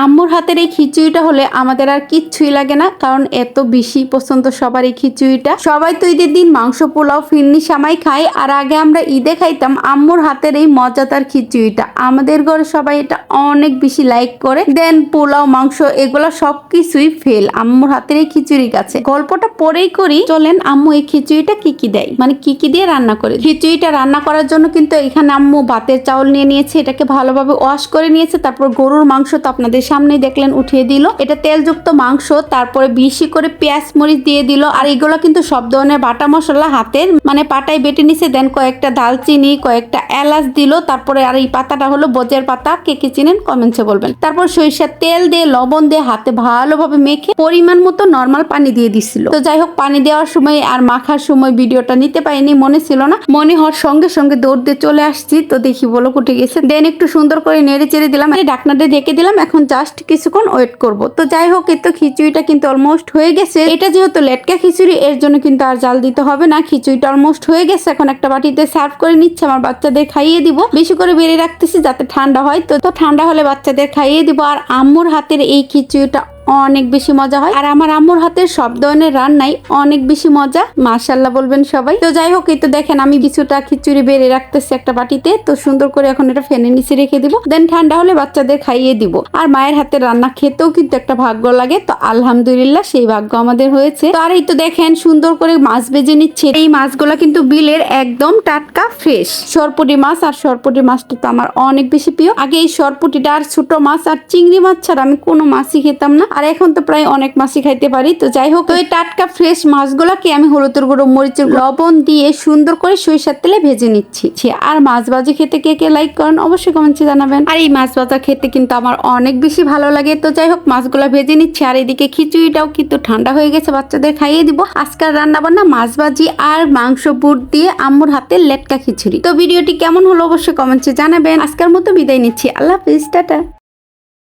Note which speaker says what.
Speaker 1: আম্মুর হাতের এই খিচুড়িটা হলে আমাদের আর কিচ্ছুই লাগে না, কারণ এত বেশি পছন্দ সবার এই খিচুড়িটা। সবাই তো ঈদের দিন মাংস পোলাও ফিরনি সামাই খাই, আর আগে আমরা ঈদে খাইতাম আম্মুর হাতের এই মজাদার খিচুড়িটা। আমাদের ঘরে সবাই এটা অনেক বেশি লাইক করে। দেন পোলাও মাংস এগুলো সবকিছুই ফেল আম্মুর হাতের এই খিচুড়ির কাছে। গল্পটা পরেই করি, চলেন আম্মু এই খিচুড়িটা কি কি দেয়, মানে কি কি দিয়ে রান্না করে। খিচুড়িটা রান্না করার জন্য কিন্তু এখানে আম্মু ভাতের চাউল নিয়ে নিয়েছে, এটাকে ভালোভাবে ওয়াশ করে নিয়েছে। তারপর গরুর মাংস তো আপনাদের সামনেই দেখলেন উঠিয়ে দিল, এটা তেলযুক্ত মাংস। তারপরে বেশি করে পেঁয়াজ মরিচ দিয়ে দিল, আর এগুলো কিন্তু সব ধরনের বাটা মশলা হাতের মানে পাটায় বেটে নিছে। দেন কয়েকটা দালচিনি, কয়েকটা এলাচ দিল। তারপরে আর এই পাতাটা হলো বজের পাতা, কে কে চিনেন কমেন্টসে বলবেন। তারপর সরিষার তেল দিয়ে লবণ দিয়ে হাতে ভালোভাবে মেখে পরিমাণ মতো নর্মাল পানি দিয়ে দিছিল। তো যাই হোক, পানি দেওয়ার সময় আর মাখার সময় ভিডিওটা নিতে পারিনি, মনে ছিল না। মনে হওয়ার সঙ্গে সঙ্গে দৌড় দিয়ে চলে আসছি, তো দেখি বলো উঠে গেছে। দেন একটু সুন্দর করে নেড়ে চেড়ে দিলাম, ঢাকনাটা ঢেকে দিলাম। এখন জাস্ট কিছুক্ষণ ওয়েট করব। তো যাই হোক, এই তো খিচুড়িটা কিন্তু অলমোস্ট হয়ে গেছে। এটা যেহেতু লেটকা খিচুড়ি, এর জন্য কিন্তু আর জাল দিতে হবে না। খিচুড়িটা অলমোস্ট হয়ে গেছে। এখন একটা বাটিতে সার্ভ করে নিচ্ছে, আমার বাচ্চাদের খাইয়ে দিব। বেশি করে বেড়ে রাখতেছি যাতে ঠান্ডা হয়, তো ঠান্ডা হলে বাচ্চাদের খাইয়ে দিব। আর আম্মুর হাতের এই খিচুড়িটা অনেক বেশি মজা হয়, আর আমার আম্মুর হাতের সব ধরনের রান্নাই অনেক বেশি মজা, মাশাআল্লাহ বলবেন সবাই। তো যাই হোক, এই তো দেখেন আমি কিছুটা খিচুড়ি বেড়ে রাখতেছি একটা বাটিতে। তো সুন্দর করে এখন এটা ফ্যানের নিচে রেখে দিব, দেন ঠান্ডা হলে বাচ্চাদের খাইয়ে দিব। আর মায়ের হাতের রান্না খেতেও কিন্তু একটা ভাগ্য লাগে, তো আলহামদুলিল্লাহ সেই ভাগ্য আমাদের হয়েছে। তো আর এই তো দেখেন সুন্দর করে মাছ ভেজে নিচ্ছে। এই মাছগুলা কিন্তু বিলের একদম টাটকা ফ্রেশ সরপুটি মাছ, আর সরপুটি মাছটা তো আমার অনেক বেশি প্রিয়। আগে এই সরপুটিটা আর ছোট মাছ আর চিংড়ি মাছ ছাড়া আমি কোনো মাছই খেতাম না, আর এখন তো প্রায় অনেক মাছই খাইতে পারি। তো যাই হোক, ওই টাটকা ফ্রেশ মাছগুলাকে আমি হলুদের গুঁড়ো, মরিচের লবণ দিয়ে সুন্দর করে সরিষার তেলে ভেজে নিচ্ছি। আর মাছ ভাজি খেতে কে কে লাইক করেন অবশ্যই কমেন্টে জানাবেন। আর এই মাছ ভাজা খেতে কিন্তু আমার অনেক বেশি ভালো লাগে। তো যাই হোক, মাছগুলা ভেজে নিচ্ছি, আর এদিকে খিচুড়িটাও কিন্তু ঠান্ডা হয়ে গেছে, বাচ্চাদের খাইয়ে দিব। আজকাল রান্না বান্না মাছ ভাজি আর মাংস বুট দিয়ে আম্মুর হাতের লেটকা খিচুড়ি। তো ভিডিওটি কেমন হলো অবশ্যই কমেন্টে জানাবেন। আজকের মতো বিদায় নিচ্ছি, আল্লাহ হাফেজ, টাটা।